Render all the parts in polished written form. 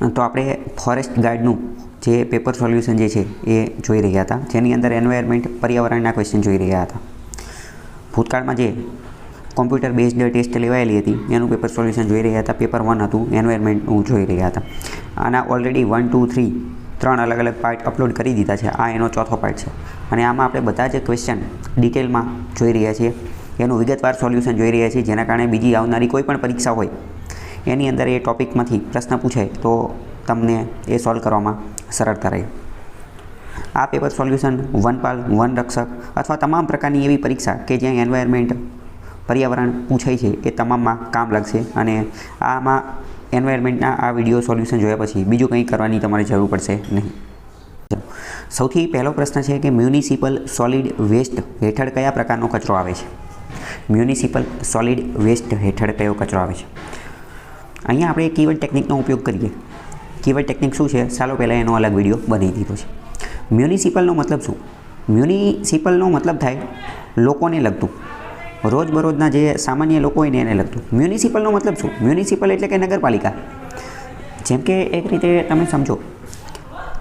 તો આપણે ફોરેસ્ટ ગાર્ડનું જે પેપર સોલ્યુશન જે છે એ જોઈ રહ્યા હતા, જેની અંદર એન્વાયરમેન્ટ પર્યાવરણના ક્વેશ્ચન જોઈ રહ્યા હતા. ભૂતકાળમાં જે કોમ્પ્યુટર બેઝડ ટેસ્ટ લેવાયેલી હતી એનું પેપર સોલ્યુશન જોઈ રહ્યા હતા. પેપર 1 હતું એન્વાયરમેન્ટનું જોઈ રહ્યા હતા. આના ઓલરેડી 1, 2, 3 3 અલગ અલગ પાર્ટ અપલોડ કરી દીધા છે. આ એનો ચોથો પાર્ટ છે અને આમાં આપણે બધા જ ક્વેશ્ચન ડિટેલમાં જોઈ રહ્યા છીએ, એનું વિગતવાર સોલ્યુશન જોઈ રહ્યા છીએ, જેના કારણે બીજી આવનારી કોઈ પણ પરીક્ષા હોય એની અંદર એ ટૉપિકમાંથી પ્રશ્ન પૂછાય તો તમને એ સોલ્વ કરવામાં સરળતા રહે. આ પેપર સોલ્યુશન વનપાલ, વનરક્ષક અથવા તમામ પ્રકારની એવી પરીક્ષા કે જ્યાં એન્વાયરમેન્ટ પર્યાવરણ પૂછાય છે એ તમામમાં કામ લાગશે. અને આમાં એન્વાયરમેન્ટના આ વિડીયો સોલ્યુશન જોયા પછી બીજું કંઈ કરવાની તમારે જરૂર પડશે નહીં. સૌથી પહેલો પ્રશ્ન છે કે મ્યુનિસિપલ સોલિડ વેસ્ટ હેઠળ કયા પ્રકારનો કચરો આવે છે? મ્યુનિસિપલ સોલિડ વેસ્ટ હેઠળ કયો કચરો આવે છે? અહીંયા આપણે કીવર્ડ ટેકનિકનો ઉપયોગ કરીએ. કીવર્ડ ટેકનિક શું છે? ચાલો પહેલાં એનો અલગ વિડીયો બનાવી દીધો છે. મ્યુનિસિપલનો મતલબ શું? મ્યુનિસિપલનો મતલબ થાય લોકોને લગતું, રોજબરોજના જે સામાન્ય લોકો હોય ને એને લગતું. મ્યુનિસિપલનો મતલબ શું? મ્યુનિસિપલ એટલે કે નગરપાલિકા. જેમ કે એક રીતે તમે સમજો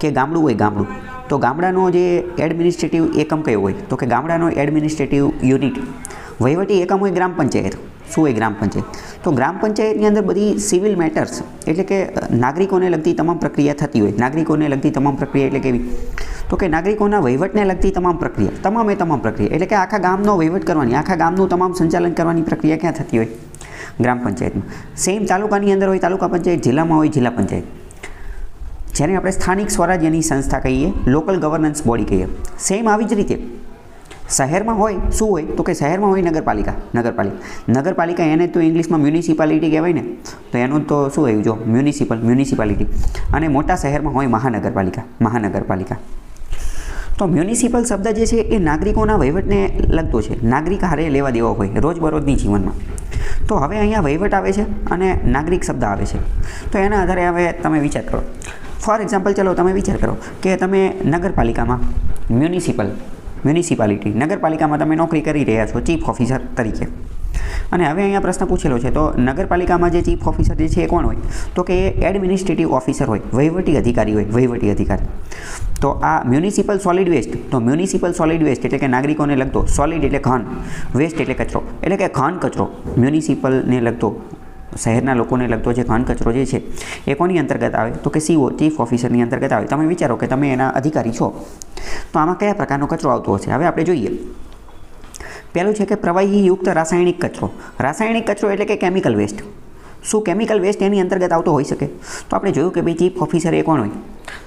કે ગામડું હોય, ગામડું તો ગામડાનો જે એડમિનિસ્ટ્રેટિવ એકમ કયો હોય? તો કે ગામડાનો એડમિનિસ્ટ્રેટિવ યુનિટ, વહીવટી એકમ હોય ગ્રામ પંચાયત. શું હોય ગ્રામ પંચાયત? તો ગ્રામ પંચાયતની અંદર બધી સિવિલ મેટર્સ એટલે કે નાગરિકોને લગતી તમામ પ્રક્રિયા થતી હોય. નાગરિકોને લગતી તમામ પ્રક્રિયા એટલે કેવી? તો કે નાગરિકોના વહીવટને લગતી તમામ પ્રક્રિયા, તમામ પ્રક્રિયા એટલે કે આખા ગામનો વહીવટ કરવાની, આખા ગામનું તમામ સંચાલન કરવાની પ્રક્રિયા ક્યાં થતી હોય? ગ્રામ પંચાયતમાં. સેમ તાલુકાની અંદર હોય તાલુકા પંચાયત, જિલ્લામાં હોય જિલ્લા પંચાયત, જેને આપણે સ્થાનિક સ્વરાજ્યની સંસ્થા કહીએ, લોકલ ગવર્નન્સ બોડી કહીએ. સેમ આવી જ રીતે શહેરમાં હોય શું હોય? તો કે શહેરમાં હોય નગરપાલિકા. નગરપાલિકા એને તો ઇંગ્લિશમાં મ્યુનિસિપાલિટી કહેવાય ને, તો એનું તો શું હોય? જો મ્યુનિસિપાલિટી. અને મોટા શહેરમાં હોય મહાનગરપાલિકા. તો મ્યુનિસિપલ શબ્દ જે છે એ નાગરિકોના વહીવટને લગતો છે, નાગરિક હારે લેવા દેવા હોય રોજબરોજની જીવનમાં. તો હવે અહીંયા વહીવટ આવે છે અને નાગરિક શબ્દ આવે છે. તો એના આધારે હવે તમે વિચાર કરો. ફોર એક્ઝામ્પલ ચલો તમે વિચાર કરો કે તમે નગરપાલિકામાં મ્યુનિસિપાલિટી નગરપાલિકામાં તમે નોકરી કરી રહ્યા છો ચીફ ઓફિસર તરીકે. અને હવે અહીંયા પ્રશ્ન પૂછેલો છે તો નગરપાલિકામાં જે ચીફ ઓફિસર જે છે એ કોણ હોય? તો કે એ એડમિનિસ્ટ્રેટિવ ઓફિસર હોય, વહીવટી અધિકારી. તો આ મ્યુનિસિપલ સોલિડ વેસ્ટ, તો મ્યુનિસિપલ સોલિડ વેસ્ટ એટલે કે નાગરિકોને લગતો, સોલિડ એટલે ઘન, વેસ્ટ એટલે કચરો, એટલે કે ઘન કચરો. મ્યુનિસિપલને લગતો, શહેરના લોકોને લગતો જે ઘન કચરો જે છે એ કોની અંતર્ગત આવે? તો કે સીઓ, ચીફ ઓફિસરની અંતર્ગત આવે. તમે વિચારો કે તમે એના અધિકારી છો તો આમાં કયા પ્રકારનો કચરો આવતો હશે? હવે આપણે જોઈએ. પહેલું છે કે પ્રવાહીયુક્ત રાસાયણિક કચરો. રાસાયણિક કચરો એટલે કે કેમિકલ વેસ્ટ. શું કેમિકલ વેસ્ટ એની અંતર્ગત આવતો હોઈ શકે? તો આપણે જોયું કે ભાઈ ચીફ ઓફિસર એ કોણ હોય?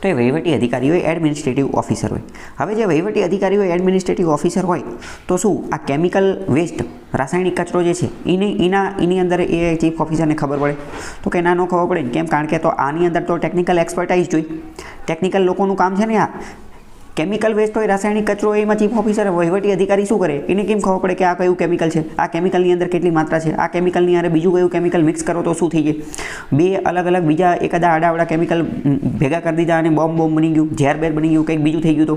તો એ વહીવટી અધિકારી હોય, એડમિનિસ્ટ્રેટિવ ઓફિસર હોય. હવે જે વહીવટી અધિકારી હોય, એડમિનિસ્ટ્રેટિવ ઓફિસર હોય, તો શું આ કેમિકલ વેસ્ટ, રાસાયણિક કચરો જે છે એની અંદર એ ચીફ ઓફિસરને ખબર પડે? તો કે ના, ન ખબર પડે. કેમ? કારણ કે તો આની અંદર તો ટેકનિકલ એક્સપર્ટાઇઝ જોઈ, ટેકનિકલ લોકોનું કામ છે ને આ. કેમિકલ વેસ્ટ હોય, રાસાયણિક કચરો હોય, એમાં ચીફ ઓફિસર વહીવટી અધિકારી શું કરે? એને કેમ ખબર પડે કે આ કયું કેમિકલ છે, આ કેમિકલની અંદર કેટલી માત્રા છે, આ કેમિકલની અંદર બીજું કયું કેમિકલ મિક્સ કરો તો શું થઈ જાય? બે અલગ અલગ બીજા એકાદા આડાવડા કેમિકલ ભેગા કરી દીધા અને બોમ્બ બની ગયું, ઝેરબેર બની ગયું, કંઈક બીજું થઈ ગયું. તો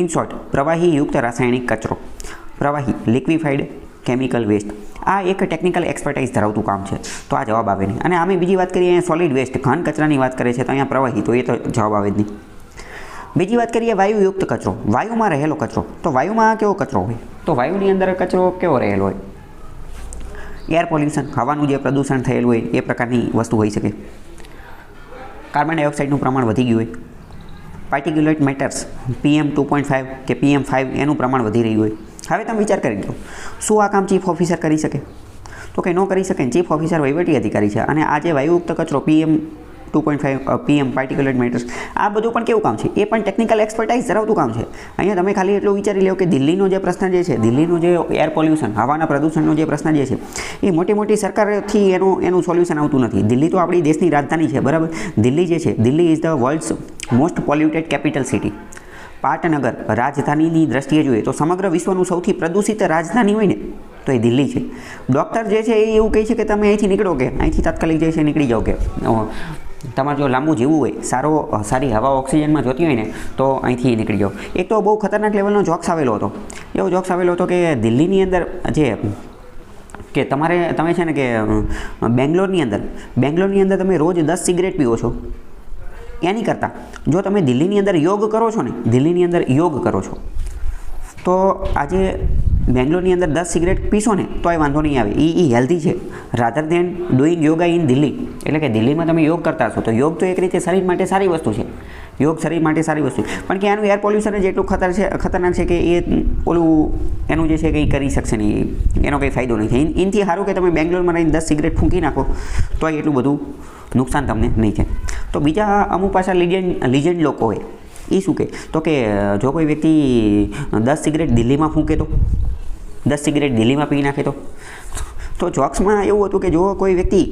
ઇન શોર્ટ પ્રવાહીયુક્ત રાસાયણિક કચરો, પ્રવાહી લિક્વિફાઈડ કેમિકલ વેસ્ટ. આ એક ટેકનિકલ એક્સપર્ટાઇઝ ધરાવતું કામ છે. તો આ જવાબ આવે નહીં. અને આમે બીજી વાત કરીએ, અહીંયા સોલિડ વેસ્ટ ઘન કચરાની વાત કરે છે, તો અહીંયા પ્રવાહી, તો એ તો જવાબ આવે જ નહીં. બીજી વાત કરીએ વાયુયુક્ત કચરો, વાયુમાં રહેલો કચરો. તો વાયુમાં કેવો કચરો હોય? તો વાયુની અંદર કચરો કેવો રહેલો હોય? એર પોલ્યુશન, હવાનું જે પ્રદૂષણ થયેલું હોય એ પ્રકારની વસ્તુ હોઈ શકે. કાર્બન ડાયોક્સાઇડનું પ્રમાણ વધી ગયું હોય, પાર્ટિક્યુલેટ મેટર્સ PM 2.5 કે PM5 એનું પ્રમાણ વધી રહ્યું હોય. હવે તમે વિચાર કરી લો, શું આ કામ ચીફ ઓફિસર કરી શકે? તો કે ન કરી શકે. ચીફ ઓફિસર વહીવટી અધિકારી છે અને આ જે વાયુયુક્ત કચરો PM 2.5 PM પાર્ટિક્યુલેટ મેટર્સ, આ બધું પણ કેવું કામ છે? એ પણ ટેકનિકલ એક્સપર્ટાઇઝ ધરાવતું કામ છે. અહીંયા તમે ખાલી એટલું વિચારી લો કે દિલ્હીનો જે પ્રશ્ન જે છે, દિલ્હીનું જે એર પોલ્યુશન, હવાના પ્રદૂષણનો જે પ્રશ્ન જે છે, એ મોટી સરકારથી એનું સોલ્યુશન આવતું નથી. દિલ્હી તો આપણી દેશની રાજધાની છે, બરાબર? દિલ્હી જે છે, Delhi is the world's most polluted capital city. પાટનગર રાજધાનીની દ્રષ્ટિએ જોઈએ તો સમગ્ર વિશ્વનું સૌથી પ્રદૂષિત રાજધાની હોય ને તો એ દિલ્હી છે. ડૉક્ટર જે છે એ એવું કહે છે કે તમે અહીંથી નીકળો, કે અહીંથી તાત્કાલિક જે છે નીકળી જાઓ, કે તમારે જો લાંબુ જીવવું હોય, સારી હવા ઓક્સિજનમાં જોતી હોય ને તો અહીંથી નીકળી જાઓ. એક તો બહુ ખતરનાક લેવલનો જોક્સ આવેલો હતો. એવો જોક્સ આવેલો હતો કે દિલ્હીની અંદર જે કે તમે છે ને કે બેંગ્લોરની અંદર તમે રોજ 10 સિગરેટ પીવો છો, એની કરતાં જો તમે દિલ્હીની અંદર યોગ કરો છો ને, દિલ્હીની અંદર યોગ કરો છો તો આજે બેંગ્લોરની અંદર 10 સિગરેટ પીશો ને તો એ વાંધો નહીં આવે, એ હેલ્ધી છે rather then doing yoga in Delhi. એટલે કે દિલ્હીમાં તમે યોગ કરતા હશો તો યોગ તો એક રીતે શરીર માટે સારી વસ્તુ છે, યોગ શરીર માટે સારી વસ્તુ, પણ કે આનું એર પોલ્યુશન જ એટલું ખતરનાક છે કે એ ઓલું એનું જે છે કંઈ કરી શકશે નહીં, એનો કંઈ ફાયદો નહીં થાય. એનાથી સારું કે તમે બેંગ્લોરમાં રહીને 10 સિગરેટ ફૂંકી નાખો તો એટલું બધું નુકસાન તમને નહીં થાય. તો બીજા અમુક પાછા લીજેન્ડ લોકો હોય એ શું કહે તો કે જો કોઈ વ્યક્તિ 10 સિગરેટ દિલ્હીમાં ફૂંકે તો 10 સિગરેટ દિલ્હીમાં પી નાખે તો જોક્સમાં એવું હતું કે જો કોઈ વ્યક્તિ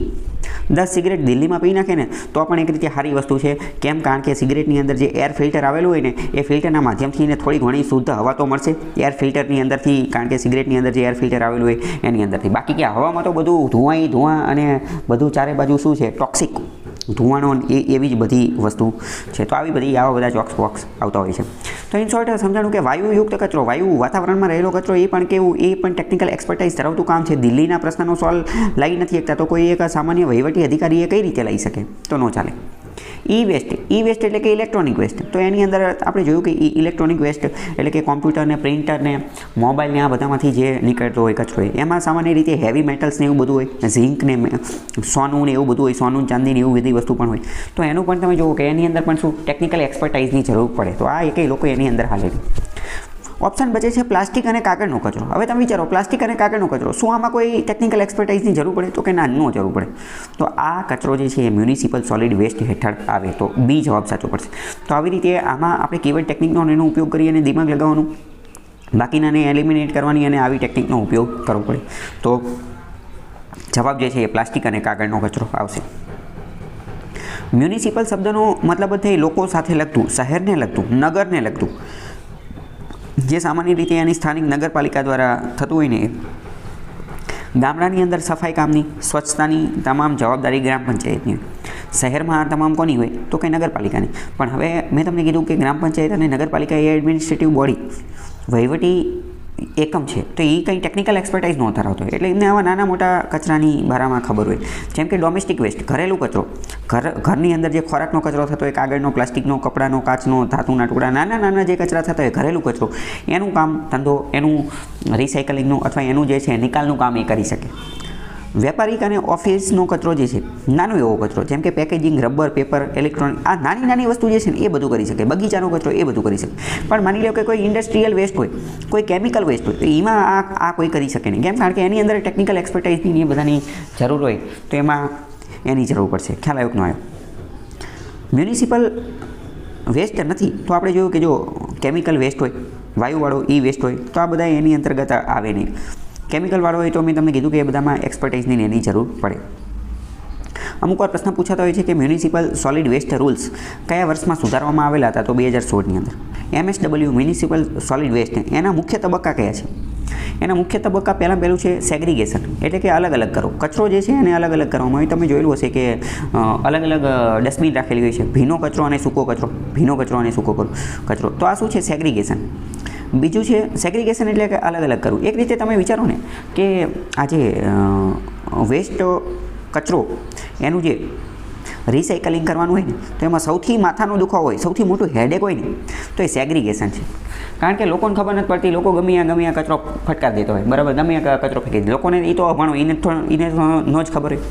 10 સિગરેટ દિલ્હીમાં પી નાખે ને તો પણ એક રીતે સારી વસ્તુ છે. કેમ? કારણ કે સિગરેટની અંદર જે એર ફિલ્ટર આવેલું હોય ને એ ફિલ્ટરના માધ્યમથી એને થોડી ઘણી શુદ્ધ હવા તો મળશે એર ફિલ્ટરની અંદરથી, કારણ કે સિગરેટની અંદર જે એર ફિલ્ટર આવેલું હોય એની અંદરથી. બાકી કે હવામાં તો બધું ધુઆ અને બધું ચારે બાજુ શું છે ટોક્સિક ધુવાણો એવી જ બધી વસ્તુ છે. તો આવા બધા ચોક્સ બોક્સ આવતા હોય છે. તો ઇન શોર્ટ સમજાણું કે વાયુયુક્ત કચરો, વાતાવરણમાં રહેલો કચરો એ પણ ટેકનિકલ એક્સપર્ટાઇઝ ધરાવતું કામ છે. દિલ્હીના પ્રશ્નનો સોલ્વ લાવી નથી શકતા તો કોઈ એક સામાન્ય વહીવટી અધિકારી એ કઈ રીતે લઈ શકે? તો ન ચાલે. ઈ વેસ્ટ એટલે કે ઇલેક્ટ્રોનિક વેસ્ટ. તો એની અંદર આપણે જોયું કે ઇલેક્ટ્રોનિક વેસ્ટ એટલે કે કોમ્પ્યુટરને, પ્રિન્ટરને, મોબાઈલને આ બધામાંથી જે નીકળતો હોય કચરો હોય એમાં સામાન્ય રીતે હેવી મેટલ્સ ને એવું બધું હોય, ઝીંક ને સોનું ને એવું બધું હોય, સોનું ચાંદી ને એવું બધી વસ્તુ પણ હોય. તો એનું પણ તમે જુઓ કે એની અંદર પણ શું ટેકનિકલ એક્સપર્ટાઇઝની જરૂર પડે. તો આ એકેય લોકો એની અંદર હાલે નહીં. ઓપ્શન બચે છે પ્લાસ્ટિક અને કાગળનો કચરો. હવે તમે વિચારો પ્લાસ્ટિક અને કાગળનો કચરો, શું આમાં કોઈ ટેકનિકલ એક્સપર્ટાઇઝની જરૂર પડે? તો કે ના, ન જરૂર પડે. તો આ કચરો જે છે એ મ્યુનિસિપલ સોલિડ વેસ્ટ હેઠળ આવે. તો બી જવાબ સાચો પડશે. તો આવી રીતે આમાં આપણે કીવર્ડ ટેકનિકનો એનો ઉપયોગ કરી અને દિમાગ લગાવવાનું, બાકીનાને એલિમિનેટ કરવાની અને આવી ટેકનિકનો ઉપયોગ કરવો પડે. તો જવાબ જે છે એ પ્લાસ્ટિક અને કાગળનો કચરો આવશે. મ્યુનિસિપલ શબ્દનો મતલબ જ થાય લોકો સાથે લગતું, શહેરને લગતું, નગરને લગતું, જે સામાન્ય રીતે એની સ્થાનિક નગરપાલિકા દ્વારા થતું હોય ને. ગામડાની અંદર સફાઈ કામની, સ્વચ્છતાની તમામ જવાબદારી ગ્રામ પંચાયતની હોય. શહેરમાં આ તમામ કોની હોય? તો કે નગરપાલિકાની. પણ હવે મેં તમને કીધું કે ગ્રામ પંચાયત અને નગરપાલિકા એ એડમિનિસ્ટ્રેટિવ બોડી, વહીવટી એકમ છે. તો એ કંઈ ટેકનિકલ એક્સપર્ટાઇઝ ન ધરાવતો હોય એટલે એમને આવા નાના મોટા કચરાની બારામાં ખબર હોય. જેમ કે ડોમેસ્ટિક વેસ્ટ, ઘરેલું કચરો, ઘરની અંદર જે ખોરાકનો કચરો થતો હોય, કાગળનો, પ્લાસ્ટિકનો, કપડાનો, કાચનો, ધાતુના ટુકડા, નાના જે કચરા થતા હોય, ઘરેલું કચરો, એનું કામ ધંધો, એનું રિસાયકલિંગનું અથવા એનું જે છે નિકાલનું કામ એ કરી શકે. વેપારિક અને ઓફિસનો કચરો જે છે, નાનો એવો કચરો, જેમ કે પેકેજિંગ, રબર, પેપર, ઇલેક્ટ્રોનિક, આ નાની વસ્તુ જે છે ને એ બધું કરી શકે. બગીચાનો કચરો એ બધું કરી શકે. પણ માની લો કે કોઈ ઇન્ડસ્ટ્રીયલ વેસ્ટ હોય, કોઈ કેમિકલ વેસ્ટ હોય, તો એમાં આ કોઈ કરી શકે નહીં. કેમ? કારણ કે એની અંદર ટેકનિકલ એક્સપર્ટાઇઝની એ બધાની જરૂર હોય તો એમાં એની જરૂર પડશે. ખ્યાલ આવ્યો કે ન આવ્યો? મ્યુનિસિપલ વેસ્ટ નથી તો આપણે જોયું કે જો કેમિકલ વેસ્ટ હોય, વાયુવાળો એ વેસ્ટ હોય તો આ બધા એની અંતર્ગત આવે નહીં. કેમિકલવાળો હોય તો મેં તમને કીધું કે એ બધામાં એક્સપર્ટાઇઝની એની જરૂર પડે. અમુક વાર પ્રશ્ન પૂછાતા હોય છે કે મ્યુનિસિપલ સોલિડ વેસ્ટ રૂલ્સ કયા વર્ષમાં સુધારવામાં આવેલા હતા? તો 2016ની અંદર. MSW મ્યુનિસિપલ સોલિડ વેસ્ટ એના મુખ્ય તબક્કા કયા છે? એના મુખ્ય તબક્કા પહેલું છે સેગ્રીગેશન, એટલે કે અલગ કરો. કચરો જે છે એને અલગ કરવામાં આવે. તમે જોયેલું હશે કે અલગ ડસ્ટબિન રાખેલી હોય છે, ભીનો કચરો અને સૂકો કચરો. તો આ શું છે? સેગ્રીગેશન. બીજું છે સેગ્રીગેશન એટલે કે અલગ કરવું. એક રીતે તમે વિચારો ને કે આજે વેસ્ટ કચરો એનું જે રિસાયકલિંગ કરવાનું હોય ને તો એમાં સૌથી માથાનો દુખાવો હોય, સૌથી મોટું હેડેક હોય ને તો એ સેગ્રીગેશન છે. કારણ કે લોકોને ખબર નથી પડતી, લોકો ગમે આ કચરો ફટકાર દેતો હોય, બરાબર, ગમે આ કચરો ફેંકી દે. લોકોને એ તો અભણો, એને ન જ ખબર હોય.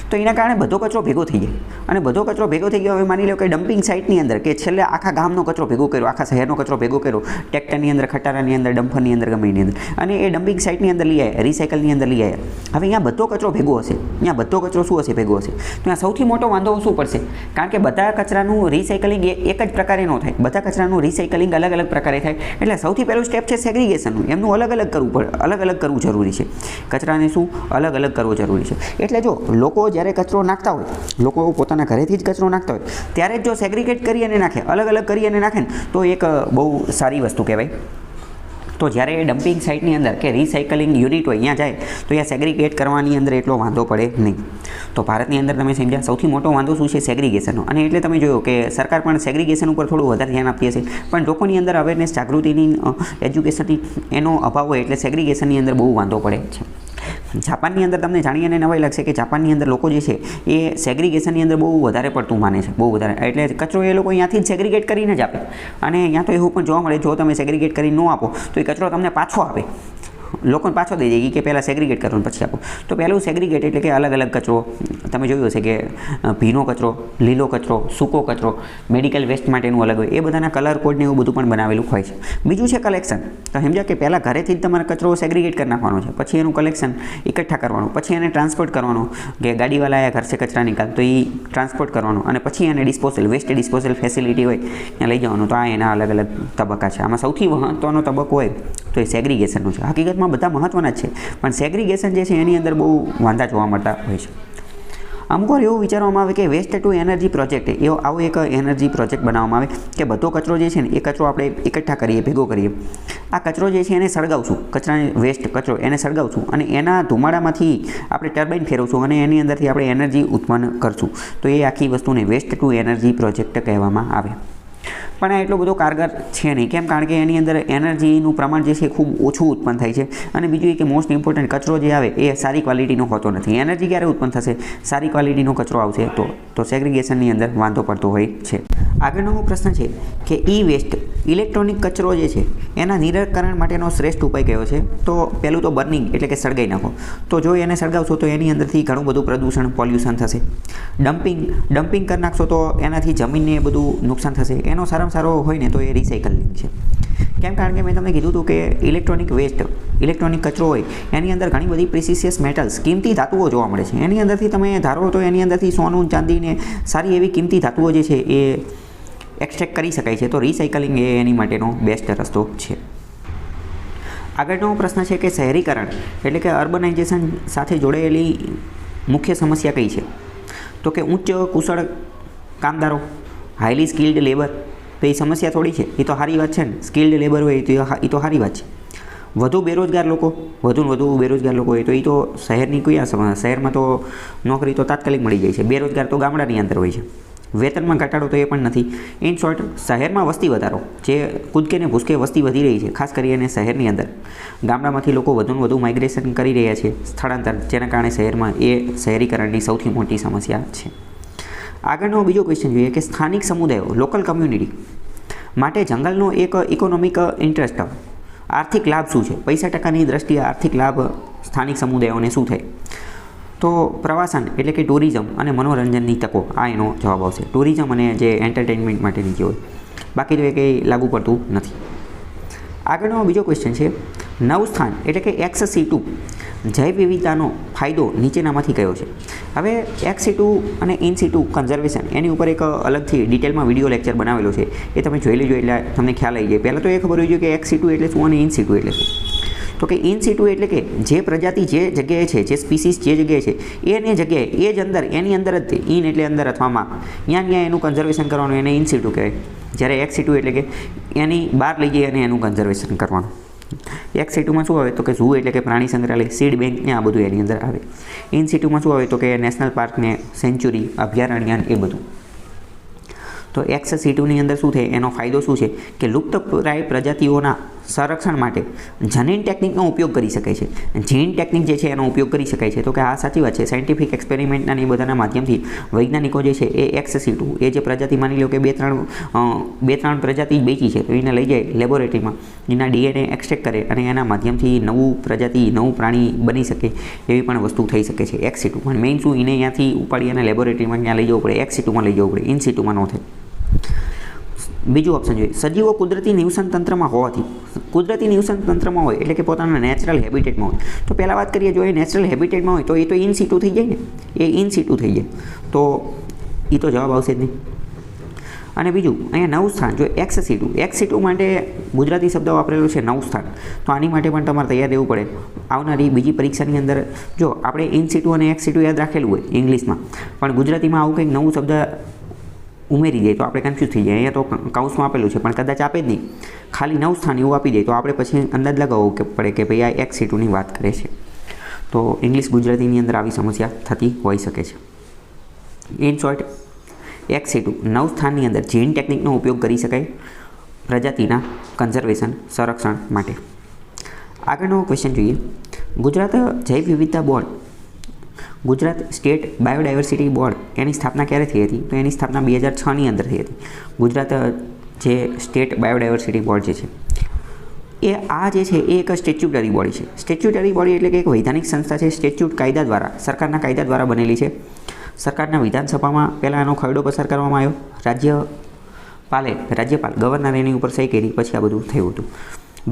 તો એના કારણે બધો કચરો ભેગો થઈ જાય. અને બધો કચરો ભેગો થઈ ગયો, હવે માની લો કે ડમ્પિંગ સાઇટની અંદર કે છેલ્લે આખા ગામનો કચરો ભેગો કર્યો, આખા શહેરનો કચરો ભેગો કર્યો, ટ્રેક્ટરની અંદર, ખટારાની અંદર, ડમ્પરની અંદર, ગમે એની અંદર, અને એ ડમ્પિંગ સાઇટની અંદર લઈ આવ્યા, રિસાયકલની અંદર લઈ આવ્યા. હવે અહીંયા બધો કચરો ભેગો હશે, અહીંયા બધો કચરો શું હશે? ભેગો હશે. તો અહીંયા સૌથી મોટો વાંધો શું પડશે? કારણ કે બધા કચરાનું રિસાયકલિંગ એક જ પ્રકારે ન થાય, બધા કચરાનું રિસાયકલિંગ અલગ પ્રકારે થાય. એટલે સૌથી પહેલું સ્ટેપ છે સેગ્રીગેશનનું. એમનું અલગ કરવું જરૂરી છે. કચરાને શું અલગ કરવો જરૂરી છે. એટલે જો લોકો જ્યારે કચરો નાખતા હોય, લોકો પોતાના ઘરેથી જ કચરો નાખતા હોય ત્યારે જો સેગ્રીગેટ કરી અને નાખે, અલગ કરી અને નાખે ને તો એક બહુ સારી વસ્તુ કહેવાય. તો જ્યારે એ ડમ્પિંગ સાઇટની અંદર કે રિસાયકલિંગ યુનિટ હોય અહીંયા જાય તો અહીંયા સેગ્રીગેટ કરવાની અંદર એટલો વાંધો પડે નહીં. તો ભારતની અંદર તમે સમજ્યા સૌથી મોટો વાંધો શું છે? સેગ્રીગેશનનો. અને એટલે તમે જોયું કે સરકાર પણ સેગ્રીગેશન ઉપર થોડું વધારે ધ્યાન આપતી હશે, પણ લોકોની અંદર અવેરનેસ, જાગૃતિની, એજ્યુકેશનની એનો અભાવ હોય એટલે સેગ્રીગેશનની અંદર બહુ વાંધો પડે છે. જાપાનની અંદર તમને જાણીને નવાઈ લાગશે કે જાપાનની અંદર લોકો જે છે એ સેગ્રીગેશનની અંદર બહુ વધારે પડતું માને છે, બહુ વધારે. એટલે કચરો એ લોકો અહીંયાથી જ સેગ્રીગેટ કરીને જ આપે. અને અહીંયા તો એવું પણ જોવા મળે, જો તમે સેગ્રીગેટ કરીને ન આપો તો એ કચરો તમને પાછો આપે, લોકોને પાછો દઈ દે કે પહેલાં સેગ્રીગેટ કરો ને પછી આપો. તો પહેલું સેગ્રીગેટ એટલે કે અલગ અલગ કચરો. તમે જોયું હશે કે ભીનો કચરો, લીલો કચરો, સૂકો કચરો, મેડિકલ વેસ્ટ માટેનું અલગ હોય, એ બધાના કલર કોડને એવું બધું પણ બનાવેલું હોય છે. બીજું છે કલેક્શન. તો સમજ્યા કે પહેલાં ઘરેથી જ તમારે કચરો સેગ્રીગેટ કરી નાખવાનો છે, પછી એનું કલેક્શન એકઠા કરવાનું, પછી એને ટ્રાન્સપોર્ટ કરવાનો, કે ગાડીવાળા આવ્યા ઘર છે કચરા નિકાલ તો એ ટ્રાન્સપોર્ટ કરવાનો, અને પછી એને ડિસ્પોઝલ, વેસ્ટ ડિસ્પોઝલ ફેસિલિટી હોય ત્યાં લઈ જવાનું. તો આ એના અલગ અલગ તબક્કા છે. આમાં સૌથી મહત્ત્વનો તબક્કો હોય તો એ સેગ્રીગેશનનો છે. હકીકતમાં બધા મહત્ત્વના જ છે, પણ સેગ્રીગેશન જે છે એની અંદર બહુ વાંધા જોવા મળતા હોય છે. અમુક વાર એવું વિચારવામાં આવે કે વેસ્ટ ટુ એનર્જી પ્રોજેક્ટ, એવો આવો એક એનર્જી પ્રોજેક્ટ બનાવવામાં આવે કે બધો કચરો જે છે ને એ કચરો આપણે એકઠા કરીએ, ભેગો કરીએ. આ કચરો જે છે એને સળગાવશું, કચરાને વેસ્ટ કચરો એને સળગાવશું, અને એના ધુમાડામાંથી આપણે ટર્બાઇન ફેરવશું, અને એની અંદરથી આપણે એનર્જી ઉત્પન્ન કરશું. તો એ આખી વસ્તુને વેસ્ટ ટુ એનર્જી પ્રોજેક્ટ કહેવામાં આવે. પણ આ એટલો બધો કારગર છે નહીં. કેમ? કારણ કે એની અંદર એનર્જીનું પ્રમાણ જે છે ખૂબ ઓછું ઉત્પન્ન થાય છે. અને બીજું એ કે મોસ્ટ ઇમ્પોર્ટન્ટ, કચરો જે આવે એ સારી ક્વોલિટીનો હોતો નથી. એનર્જી ક્યારે ઉત્પન્ન થશે? સારી ક્વોલિટીનો કચરો આવશે તો સેગ્રીગેશનની અંદર વાંધો પડતો હોય છે. આગળનો પ્રશ્ન છે કે ઈ વેસ્ટ, ઇલેક્ટ્રોનિક કચરો જે છે એના નિરાકરણ માટેનો શ્રેષ્ઠ ઉપાય કયો છે? તો પહેલું તો બર્નિંગ, એટલે કે સળગાઈ નાખો. તો જો એને સળગાવશો તો એની અંદરથી ઘણું બધું પ્રદૂષણ, પોલ્યુશન થશે. ડમ્પિંગ કરી નાખશો તો એનાથી જમીનને બધું નુકસાન થશે. એનો સારામાં સારો હોય ને તો એ રિસાયકલિંગ છે. કેમ? કારણ કે મેં તમને કીધું હતું કે ઇલેક્ટ્રોનિક વેસ્ટ, ઇલેક્ટ્રોનિક કચરો હોય એની અંદર ઘણી બધી પ્રિસિશિયસ મેટલ્સ, કિંમતી ધાતુઓ જોવા મળે છે. એની અંદરથી તમે ધારો તો એની અંદરથી સોનું, ચાંદીને સારી એવી કિંમતી ધાતુઓ જે છે એ એક્સટ્રેક્ટ કરી શકાય છે. તો રિસાયકલિંગ એ એની માટેનો બેસ્ટ રસ્તો છે. આગળનો પ્રશ્ન છે કે શહેરીકરણ એટલે કે અર્બનાઇઝેશન સાથે જોડાયેલી મુખ્ય સમસ્યા કઈ છે? તો કે ઉચ્ચ કુશળ કામદારો, હાઈલી સ્કિલ્ડ લેબર. તો એ સમસ્યા થોડી છે, એ તો સારી વાત છે ને. સ્કિલ્ડ લેબર હોય એ તો સારી વાત છે. વધુ બેરોજગાર લોકો, વધુ બેરોજગાર લોકો હોય તો એ તો શહેરની શહેરમાં તો નોકરી તો તાત્કાલિક મળી જાય છે. બેરોજગાર તો ગામડાની અંદર હોય છે. વેતનમાં ઘટાડો તો એ પણ નથી. ઇન શોર્ટ, શહેરમાં વસ્તી વધારો, જે કૂદકે ને ભૂસકે વસ્તી વધી રહી છે, ખાસ કરીને શહેરની અંદર. ગામડામાંથી લોકો વધુ માઇગ્રેશન કરી રહ્યા છે, સ્થળાંતર, જેના કારણે શહેરમાં એ શહેરીકરણની સૌથી મોટી સમસ્યા છે. આગળનો બીજો ક્વેશ્ચન જોઈએ કે સ્થાનિક સમુદાયો, લોકલ કમ્યુનિટી માટે જંગલનો એક ઇકોનોમિક ઇન્ટરેસ્ટ, આર્થિક લાભ શું છે? પૈસા ટકાની દ્રષ્ટિએ આર્થિક લાભ સ્થાનિક સમુદાયોને શું થાય? તો પ્રવાસન એટલે કે ટુરિઝમ અને મનોરંજનની તકો, આ એનો જવાબ આવશે. ટુરિઝમ અને જે એન્ટરટેનમેન્ટ માટેની જે હોય, બાકી તો એ કંઈ લાગુ પડતું નથી. આગળનો બીજો ક્વેશ્ચન છે નવ સ્થાન એટલે કે XC2 જૈવ વિવિધતાનો ફાયદો નીચેનામાંથી કયો છે? હવે XC2 અને IN-situ કન્ઝર્વેશન એની ઉપર એક અલગથી ડિટેલમાં વિડીયો લેક્ચર બનાવેલો છે, એ તમે જોઈ લેજો એટલે તમને ખ્યાલ આવી જાય. પહેલાં તો એ ખબર હોવી જોઈએ કે XC2 એટલે શું અને IN-situ એટલે શું. તો કે IN-situ એટલે કે જે પ્રજાતિ જે જગ્યાએ છે, જે સ્પીસીસ જે જગ્યાએ છે એની જગ્યાએ એ જ અંદર, એની અંદર જ ઇન એટલે અંદર અથવા માં, ત્યાં એનું કન્ઝર્વેશન કરવાનું, એને IN-situ કહેવાય. જ્યારે XC2 એટલે કે એની બહાર લઈ જઈ અને એનું કન્ઝર્વેશન કરવાનું. XC2માં શું આવે તો કે ઝૂ એટલે કે પ્રાણી સંગ્રહાલય, સીડ બેંક ને આ બધું એની અંદર આવે. IN-situમાં શું આવે તો કે નેશનલ પાર્ક ને સેન્ચુરી, અભયારણ્ય એ બધું. તો XC2ની અંદર શું થાય, એનો ફાયદો શું છે કે લુપ્તપ્રાય પ્રજાતિઓના સંરક્ષણ માટે જનીન ટેકનિકનો ઉપયોગ કરી શકાય છે. જીન ટેકનિક જે છે એનો ઉપયોગ કરી શકાય છે. તો કે આ સાચી વાત છે. સાયન્ટિફિક એક્સપેરિમેન્ટના એ બધાના માધ્યમથી વૈજ્ઞાનિકો જે છે એ XC2 એ જે પ્રજાતિ, માની લો કે બે ત્રણ પ્રજાતિ બેચી છે, તો એને લઈ જાય લેબોરેટરીમાં, એના DNA એક્સટ્રેક્ટ કરે અને એના માધ્યમથી નવું પ્રજાતિ, નવું પ્રાણી બની શકે એવી પણ વસ્તુ થઈ શકે છે XC2. પણ મેઇન શું, એને ત્યાંથી ઉપાડી અને લેબોરેટરીમાં ત્યાં લઈ જવું પડે, XC2માં લઈ જવું પડે, IN-situમાં ન થાય. બીજું ઓપ્શન જોઈએ, સજીવો કુદરતી નિવસન તંત્રમાં હોવાથી. કુદરતી નિવસન તંત્રમાં હોય એટલે કે પોતાના નેચરલ હેબિટેટમાં હોય. તો પહેલાં વાત કરીએ, જો એ નેચરલ હેબિટેટમાં હોય તો એ તો IN-situ થઈ જાય ને, એ IN-situ થઈ જાય. તો એ તો જવાબ આવશે જ નહીં. અને બીજું અહીંયા નવ સ્થાન, જો XC2 માટે ગુજરાતી શબ્દ વાપરેલો છે નવ સ્થાન. તો આની માટે પણ તમારે તૈયાર રહેવું પડે. આવનારી બીજી પરીક્ષાની અંદર જો આપણે IN-situ અને XC2 યાદ રાખેલું હોય ઇંગ્લિશમાં, પણ ગુજરાતીમાં આવું કંઈક નવું શબ્દ ઉમેરી દે તો આપણે કન્ફ્યુઝ થઈ જાય. અહીંયા તો કાઉન્સમાં આપેલું છે પણ કદાચ આપે જ નહીં, ખાલી 9 સ્થાન એવું આપી દે તો આપણે પછી અંદાજ લગાવવો પડે કે ભાઈ આ XC2ની વાત કરે છે. તો ઇંગ્લિશ ગુજરાતીની અંદર આવી સમસ્યા થતી હોઈ શકે છે. ઇન શોર્ટ, XC2 9 સ્થાનની અંદર જીન ટેકનિકનો ઉપયોગ કરી શકાય પ્રજાતિના કન્ઝર્વેશન, સંરક્ષણ માટે. આગળનો ક્વેશ્ચન જોઈએ, ગુજરાત જૈવ વિવિધતા board, Gujarat state biodiversity board, એની સ્થાપના ક્યારે થઈ હતી? તો એની સ્થાપના 2006ની અંદર થઈ હતી. ગુજરાત જે સ્ટેટ બાયોડાયવર્સિટી બોર્ડ જે છે એ આ જે છે એ એક સ્ટેચ્યુટરી બોડી છે. સ્ટેચ્યુટરી બોડી એટલે કે એક વૈધાનિક સંસ્થા છે. સ્ટેચ્યુટ કાયદા દ્વારા, સરકારના કાયદા દ્વારા બનેલી છે. સરકારના વિધાનસભામાં પહેલાં એનો ખરડો પસાર કરવામાં આવ્યો. રાજ્યપાલ ગવર્નર એની ઉપર સહી કરી, પછી આ બધું થયું હતું.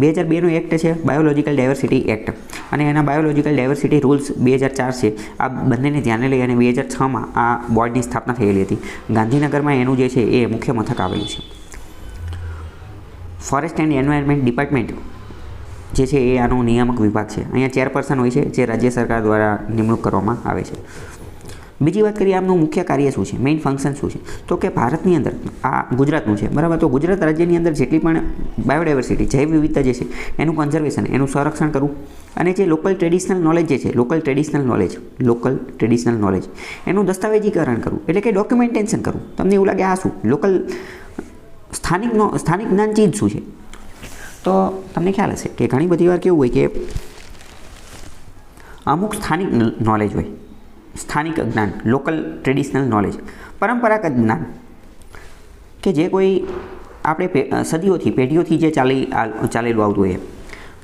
2002નો એક્ટ છે બાયોલોજિકલ ડાયવર્સિટી એક્ટ, અને એના બાયોલોજિકલ ડાયવર્સિટી રૂલ્સ 2004 છે. આ બંનેને ધ્યાને લઈ અને 2006માં આ બોર્ડની સ્થાપના થયેલી હતી. ગાંધીનગરમાં એનું જે છે એ મુખ્ય મથક આવેલું છે. ફોરેસ્ટ એન્ડ એન્વાયરમેન્ટ ડિપાર્ટમેન્ટ જે છે એ આનો નિયામક વિભાગ છે. અહીંયા ચેરપર્સન હોય છે જે રાજ્ય સરકાર દ્વારા નિમણૂક કરવામાં આવે છે. બીજી વાત કરીએ આમનું મુખ્ય કાર્ય શું છે, મેઇન ફંક્શન શું છે? તો કે ભારતની અંદર આ ગુજરાતનું છે, બરાબર. તો ગુજરાત રાજ્યની અંદર જેટલી પણ બાયોડાયવર્સિટી, જૈવ વિવિધતા જે છે એનું કન્ઝર્વેશન, એનું સંરક્ષણ કરવું, અને જે લોકલ ટ્રેડિશનલ નોલેજ જે છે, લોકલ ટ્રેડિશનલ નોલેજ એનું દસ્તાવેજીકરણ કરવું, એટલે કે ડોક્યુમેન્ટેશન કરવું. તમને એવું લાગે આ શું? લોકલ સ્થાનિક જ્ઞાન ચીજ શું છે? તો તમને ખ્યાલ હશે કે ઘણી બધી વાર કેવું હોય કે અમુક સ્થાનિક નોલેજ હોય, સ્થાનિક જ્ઞાન, લોકલ ટ્રેડિશનલ નોલેજ, પરંપરાગત જ્ઞાન કે જે કોઈ આપણે સદીઓથી, પેઢીઓથી જે ચાલેલું આવતું હોય.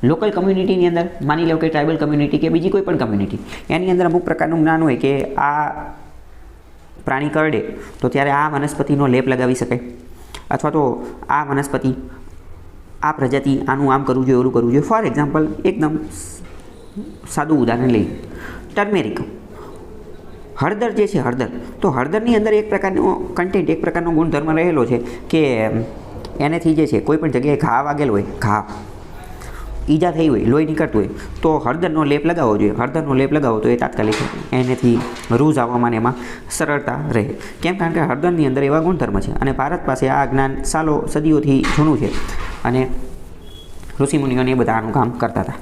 લોકલ કમ્યુનિટીની અંદર માની લો કે ટ્રાઇબલ કમ્યુનિટી કે બીજી કોઈ પણ કમ્યુનિટી, એની અંદર અમુક પ્રકારનું જ્ઞાન હોય કે આ પ્રાણી કરડે તો ત્યારે આ વનસ્પતિનો લેપ લગાવી શકાય, અથવા તો આ વનસ્પતિ, આ પ્રજાતિ આનું આમ કરવું જોઈએ, ઓલું કરવું જોઈએ. ફોર એક્ઝામ્પલ, એકદમ સાદું ઉદાહરણ લઈએ, ટર્મેરિક, હળદર જે છે, હળદર. તો હળદરની અંદર એક પ્રકારનો કન્ટેન્ટ, એક પ્રકારનો ગુણધર્મ રહેલો છે કે એનેથી જે છે કોઈ પણ જગ્યાએ ઘા વાગેલો હોય, ઈજા થઈ હોય, લોહી નીકળતું હોય, તો હળદરનો લેપ લગાવવો જોઈએ. હળદરનો લેપ લગાવો તો એ તાત્કાલિક એનેથી રૂઝ આવવામાં એમાં સરળતા રહે. કેમ? કારણ કે હળદરની અંદર એવા ગુણધર્મ છે, અને ભારત પાસે આ જ્ઞાન સદીઓથી જૂનું છે, અને ઋષિમુનિઓને એ બધા આનું કામ કરતા હતા.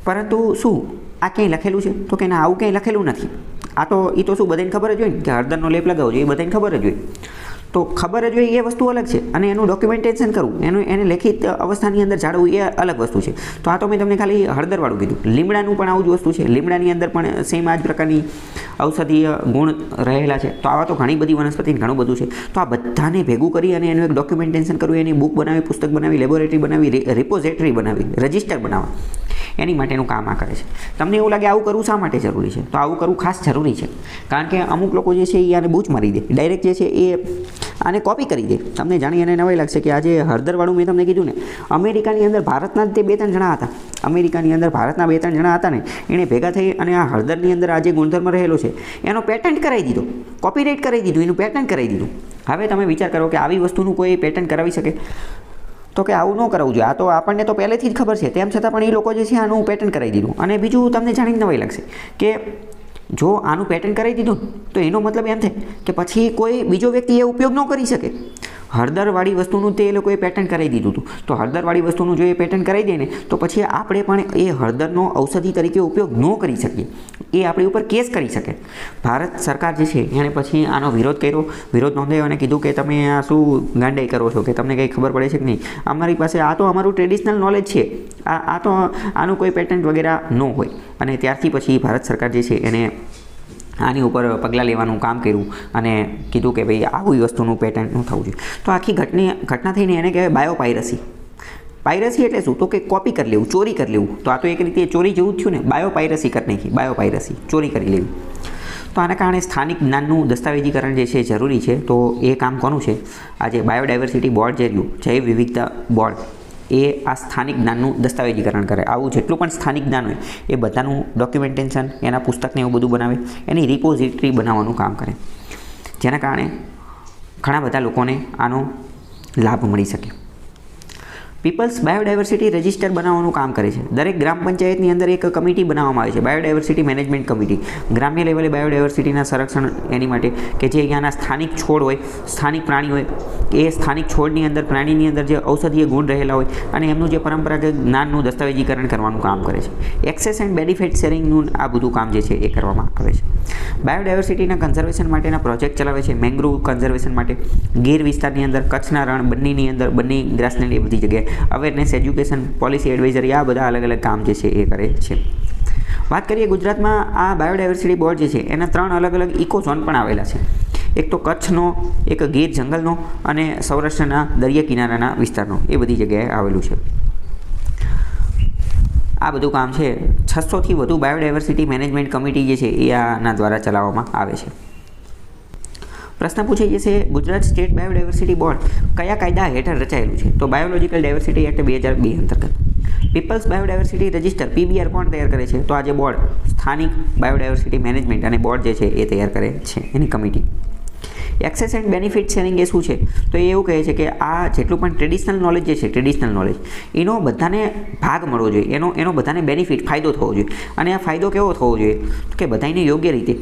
પરંતુ શું આ ક્યાંય લખેલું છે? તો કે ના, આવું ક્યાંય લખેલું નથી. એ તો શું બધાને ખબર જ હોય ને કે હળદરનો લેપ લગાવવો જોઈએ, એ બધાને ખબર જ હોય. તો ખબર જ હોય એ વસ્તુ અલગ છે, અને એનું ડોક્યુમેન્ટેશન કરવું, એને લેખિત અવસ્થાની અંદર જાળવવું એ અલગ વસ્તુ છે. તો આ તો મેં તમને ખાલી હળદરવાળું કીધું. લીમડાનું પણ આવું જ વસ્તુ છે. લીમડાની અંદર પણ સેમ આ જ પ્રકારની ઔષધીય ગુણ રહેલા છે. તો આવા તો ઘણી બધી વનસ્પતિને ઘણું બધું છે. તો આ બધાને ભેગું કરી અને એનું એક ડોક્યુમેન્ટેશન કરવું, એની બુક બનાવી, પુસ્તક બનાવી, લેબોરેટરી બનાવી, રિપોઝિટરી બનાવી, રજિસ્ટર બનાવવા, એની માટેનું કામ આ કરે છે. તમને એવું લાગે આવું કરવું શા માટે જરૂરી છે? તો આવું કરવું ખાસ જરૂરી છે, કારણ કે અમુક લોકો જે છે એ આને બૂચ મારી દે, ડાયરેક્ટ જે છે એ આને કોપી કરી દે. તમને જાણી અને નવાઈ લાગશે કે આજે હળદરવાળું મેં તમને કીધું ને, અમેરિકાની અંદર ભારતના તે 2-3 જણા હતા. અમેરિકાની અંદર ભારતના 2-3 જણા હતા ને, એણે ભેગા થઈ અને આ હળદરની અંદર આ જે ગુણધર્મ રહેલો છે એનો પેટન્ટ કરાવી દીધો, કોપીરાઇટ કરાવી દીધું, એનું પેટન્ટ કરાવી દીધું. હવે તમે વિચાર કરો કે આવી વસ્તુનું કોઈ પેટન્ટ કરાવી શકે? તો કે આવું ન કરાવવું જોઈએ. આ તો આપણને તો પહેલેથી જ ખબર છે, તેમ છતાં પણ એ લોકો જે છે આનું પેટન્ટ કરાવી દીધું. અને બીજું તમને જાણીને નવાઈ લાગશે કે જો આનું પેટન્ટ કરાવી દીધું તો એનો મતલબ એમ થાય કે પછી કોઈ બીજો વ્યક્તિ એ ઉપયોગ ન કરી શકે. હળદરવાળી વસ્તુનું તે એ લોકોએ પેટન્ટ કરાવી દીધું હતું. તો હળદરવાળી વસ્તુનું જો એ પેટન્ટ કરાવી દે ને, તો પછી આપણે પણ એ હળદરનો ઔષધિ તરીકે ઉપયોગ ન કરી શકીએ. એ આપણી ઉપર કેસ કરી શકે. ભારત સરકાર જે છે એણે પછી આનો વિરોધ કર્યો, વિરોધ નોંધાયો અને કીધું કે તમે આ શું ગાંડાઈ કરો છો, કે તમને કંઈ ખબર પડે છે કે નહીં? અમારી પાસે આ તો અમારું ટ્રેડિશનલ નોલેજ છે, આ તો આનું કોઈ પેટન્ટ વગેરે ન હોય. અને ત્યારથી પછી ભારત સરકાર જે છે એને આની ઉપર પગલાં લેવાનું કામ કર્યું અને કીધું કે ભાઈ આવી વસ્તુનું પેટન્ટ ન થવું જોઈએ. તો આખી ઘટના થઈને એને કહેવાય બાયોપાયરસી. પાયરસી એટલે શું? તો કે કોપી કરી લેવું, ચોરી કરી લેવું. તો આ તો એક રીતે ચોરી જેવું જ થયું ને, બાયોપાયરસી કરી નાખી, બાયોપાયરસી, ચોરી કરી લેવી. તો આના કારણે સ્થાનિક જ્ઞાનનું દસ્તાવેજીકરણ જે છે જરૂરી છે. તો એ કામ કોનું છે? આ જે બાયોડાયવર્સિટી બોર્ડ જે રહ્યું, જૈવ વિવિધતા બોર્ડ, એ આ સ્થાનિક જ્ઞાનનું દસ્તાવેજીકરણ કરે. આવું જેટલું પણ સ્થાનિક જ્ઞાન હોય એ બધાનું ડોક્યુમેન્ટેશન, એના પુસ્તકને એવું બધું બનાવે, એની રિપોઝિટરી બનાવવાનું કામ કરે, જેના કારણે ઘણા બધા લોકોને આનો લાભ મળી શકે. પીપલ્સ બાયોડાયવર્સિટી રજિસ્ટર બનાવવાનું કામ કરે છે. દરેક ગ્રામ પંચાયતની અંદર એક કમિટી બનાવવામાં આવે છે, બાયોડાયવર્સિટી મેનેજમેન્ટ કમિટી. ગ્રામ્ય લેવલે બાયોડાયવર્સિટીના સંરક્ષણ એની માટે કે જે અહીંયાના સ્થાનિક છોડ હોય, સ્થાનિક પ્રાણી હોય, એ સ્થાનિક છોડની અંદર, પ્રાણીની અંદર જે ઔષધીય ગુણ રહેલા હોય અને એમનું જે પરંપરાગત જ્ઞાનનું દસ્તાવેજીકરણ કરવાનું કામ કરે છે. એક્સેસ એન્ડ બેનિફિટ શેરિંગનું આ બધું કામ જે છે એ કરવામાં આવે છે. બાયોડાયવર્સિટીના કન્ઝર્વેશન માટેના પ્રોજેક્ટ ચલાવે છે. મેંગ્રુવ કન્ઝર્વેશન માટે ગીર વિસ્તારની અંદર, કચ્છના રણ, બન્નીની અંદર, બન્ની ગ્રાસલેન્ડ, એ બધી જગ્યાએ અવેરનેસ એજ્યુકેશન, પોલિસી એડવાઇઝરી, આ બધા અલગ અલગ કામ જે છે એ કરે છે. વાત કરીએ ગુજરાતમાં આ બાયોડાયવર્સિટી બોર્ડ જે છે એના 3 અલગ અલગ ઇકો ઝોન પણ આવેલા છે. એક તો કચ્છનો, એક ગીર જંગલનો અને સૌરાષ્ટ્રના દરિયા કિનારાના વિસ્તારનો, એ બધી જગ્યાએ આવેલું છે. આ બધું કામ છે 600થી વધુ બાયોડાયવર્સિટી મેનેજમેન્ટ કમિટી જે છે એ આના દ્વારા ચલાવવામાં આવે છે. પ્રશ્ન પૂછાઈ જશે, ગુજરાત સ્ટેટ બાયોડાયવર્સિટી બોર્ડ કયા કાયદા હેઠળ રચાયેલું છે? તો બાયોલોજિકલ ડાયવર્સિટી એક્ટ 2002 અંતર્ગત. પીપલ્સ બાયોડાયવર્સિટી રજિસ્ટર PBR કોણ તૈયાર કરે છે? તો આ જે બોર્ડ સ્થાનિક બાયોડાયવર્સિટી મેનેજમેન્ટ અને બોર્ડ જે છે એ તૈયાર કરે છે, એની committee. Access and benefit sharing એ શું છે? તો એ એવું કહે છે કે આ જેટલું પણ ટ્રેડિશનલ નોલેજ જે છે, ટ્રેડિશનલ નોલેજ એનો બધાને ભાગ મળવો જોઈએ, એનો બધાને બેનિફિટ, ફાયદો થવો જોઈએ. અને આ ફાયદો કેવો થવો જોઈએ? કે બધાને યોગ્ય રીતે,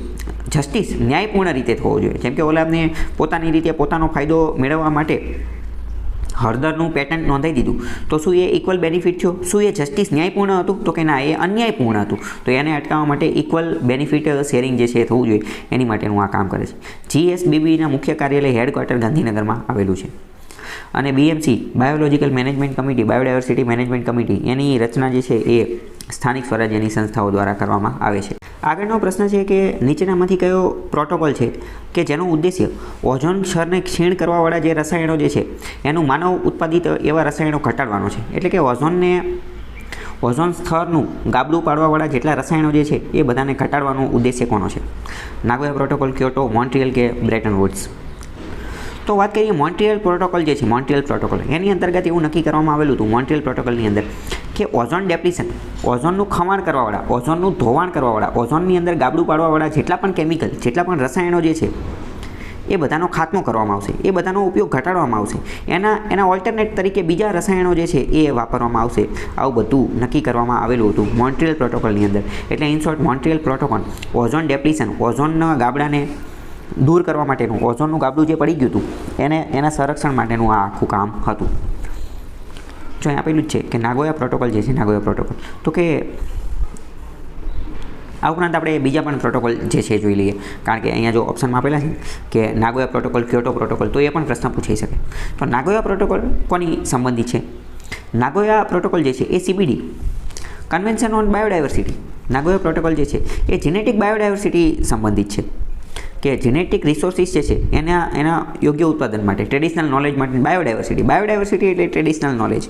જસ્ટિસ, ન્યાયપૂર્ણ રીતે થવો જોઈએ. જેમ કે ઓલાને પોતાની રીતે પોતાનો ફાયદો મેળવવા માટે હળદરનું પેટન્ટ નોંધાઈ દીધું, તો શું એ ઇક્વલ બેનિફિટ થયો? શું એ જસ્ટિસ, ન્યાયપૂર્ણ હતું? તો કે ના, એ અન્યાયપૂર્ણ હતું. તો એને અટકાવવા માટે ઇક્વલ બેનિફિટ શેરિંગ જે છે એ થવું જોઈએ, એની માટેનું આ કામ કરે છે. GSBBના મુખ્ય કાર્યાલય હેડક્વાર્ટર ગાંધીનગરમાં આવેલું છે. અને BMC biological management committee, biodiversity management committee, એની રચના જે છે એ સ્થાનિક સ્વરાજ્યની સંસ્થાઓ દ્વારા કરવામાં આવે છે. આગળનો પ્રશ્ન છે કે નીચેનામાંથી કયો પ્રોટોકોલ છે કે જેનો ઉદ્દેશ્ય ઓઝોન સ્તરને ક્ષીણ કરવાવાળા જે રસાયણો જે છે એનું માનવ ઉત્પાદિત એવા રસાયણો ઘટાડવાનો છે? એટલે કે ઓઝોન સ્તરનું ગાબડું પાડવાવાળા જેટલા રસાયણો જે છે એ બધાને ઘટાડવાનો ઉદ્દેશ્ય કોનો છે? નાગોયા પ્રોટોકોલ, ક્યોટો, મોન્ટ્રીયલ કે બ્રેટન વુડ્સ? તો વાત કરીએ મોન્ટ્રીયલ પ્રોટોકોલ જે છે, મોન્ટ્રીયલ પ્રોટોકોલ એની અંતર્ગત એવું નક્કી કરવામાં આવેલું હતું મોન્ટ્રીયલ પ્રોટોકોલની અંદર કે ઓઝોન ડેપ્લિશન, ઓઝોનનું ખવાણ કરવાવાળા, ઓઝોનનું ધોવાણ કરવાવાળા, ઓઝોનની અંદર ગાબડું પાડવાવાળા જેટલા પણ કેમિકલ, જેટલા પણ રસાયણો જે છે એ બધાનો ખાત્મો કરવામાં આવશે, એ બધાનો ઉપયોગ ઘટાડવામાં આવશે. એના ઓલ્ટરનેટ તરીકે બીજા રસાયણો જે છે એ વાપરવામાં આવશે. આવું બધું નક્કી કરવામાં આવેલું હતું મોન્ટ્રીયલ પ્રોટોકોલની અંદર. એટલે in short Montreal protocol ozone depletion, ઓઝોનના ગાબડાને દૂર કરવા માટેનું, ઓઝોનનું ગાબડું જે પડી ગયું હતું એના સંરક્ષણ માટેનું આ આખું કામ હતું. જો અહીં આપેલું જ છે કે નાગોયા પ્રોટોકોલ જે છે, નાગોયા પ્રોટોકોલ, તો કે આ ઉપરાંત આપણે બીજા પણ પ્રોટોકોલ જે છે જોઈ લઈએ, કારણ કે અહીંયા જો ઓપ્શનમાં આપેલા છે કે નાગોયા પ્રોટોકોલ, ક્યોટો પ્રોટોકોલ, તો એ પણ પ્રશ્ન પૂછાઈ શકે. તો નાગોયા પ્રોટોકોલ કોની સંબંધિત છે? નાગોયા પ્રોટોકોલ જે છે એ CBD, convention on biodiversity, Nagoya protocol જે છે એ જેનેટિક બાયોડાયવર્સિટી સંબંધિત છે કે જેનેટિક રિસોર્સિસ જે છે એના યોગ્ય ઉત્પાદન માટે, ટ્રેડિશનલ નોલેજ માટે. બાયોડાયવર્સિટી એટલે ટ્રેડિશનલ નોલેજ.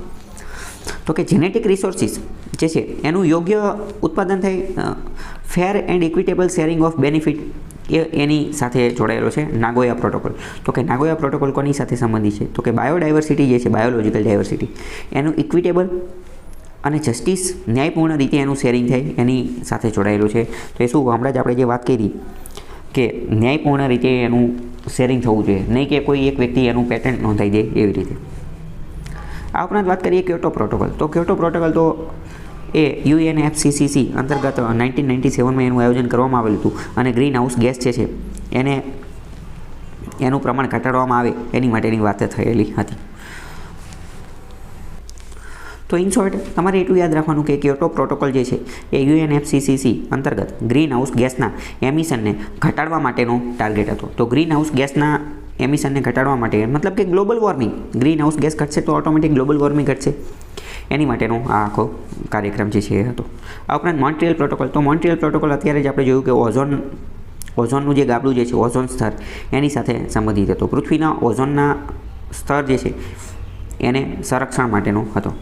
તો કે જેનેટિક રિસોર્સિસ જે છે એનું યોગ્ય ઉત્પાદન થાય, fair and equitable sharing of benefit, એની સાથે જોડાયેલો છે નાગોયા પ્રોટોકોલ. તો કે નાગોયા પ્રોટોકોલ કોની સાથે સંબંધિત છે? તો કે બાયોડાયવર્સિટી જે છે, બાયોલોજિકલ ડાયવર્સિટી, એનું ઇક્વિટેબલ અને જસ્ટિસ, ન્યાયપૂર્ણ રીતે એનું શેરિંગ થાય એની સાથે જોડાયેલું છે. તો એ શું, હમણાં જ આપણે જે વાત કરી કે ન્યાયપૂર્ણ રીતે એનું શેરિંગ થવું જોઈએ, નહીં કે કોઈ એક વ્યક્તિ એનું પેટન્ટ નોંધાઈ દે એવી રીતે. આ ઉપરાંત વાત કરીએ ક્યોટો પ્રોટોકોલ. તો ક્યોટો પ્રોટોકોલ તો એ UNFCCC અંતર્ગત 1997માં એનું આયોજન કરવામાં આવેલું હતું અને ગ્રીન હાઉસ ગેસ જે છે એનું પ્રમાણ ઘટાડવામાં આવે એની માટેની વાત થયેલી હતી. તો ઇન શોર્ટ તમારે એટલું યાદ રાખવાનું કે ક્યોટો પ્રોટોકોલ જે છે એ UNFCCC અંતર્ગત ગ્રીન હાઉસ ગેસના એમિશનને ઘટાડવા માટેનો ટાર્ગેટ હતો. તો ગ્રીન હાઉસ ગેસના એમિશનને ઘટાડવા માટે, મતલબ કે global warming, green house gas ઘટશે તો ઓટોમેટિક ગ્લોબલ વોર્મિંગ ઘટશે, એની માટેનો આ આખો કાર્યક્રમ જે છે એ હતો. આ ઉપરાંત મોન્ટ્રીયલ પ્રોટોકોલ. તો મોન્ટ્રીયલ પ્રોટોકોલ અત્યારે જ આપણે જોયું કે ઓઝોનનું જે ગાબડું જે છે, ઓઝોન સ્તર, એની સાથે સંબંધિત હતો. પૃથ્વીના ઓઝોનના સ્તર જે છે એને સંરક્ષણ માટેનો હતો.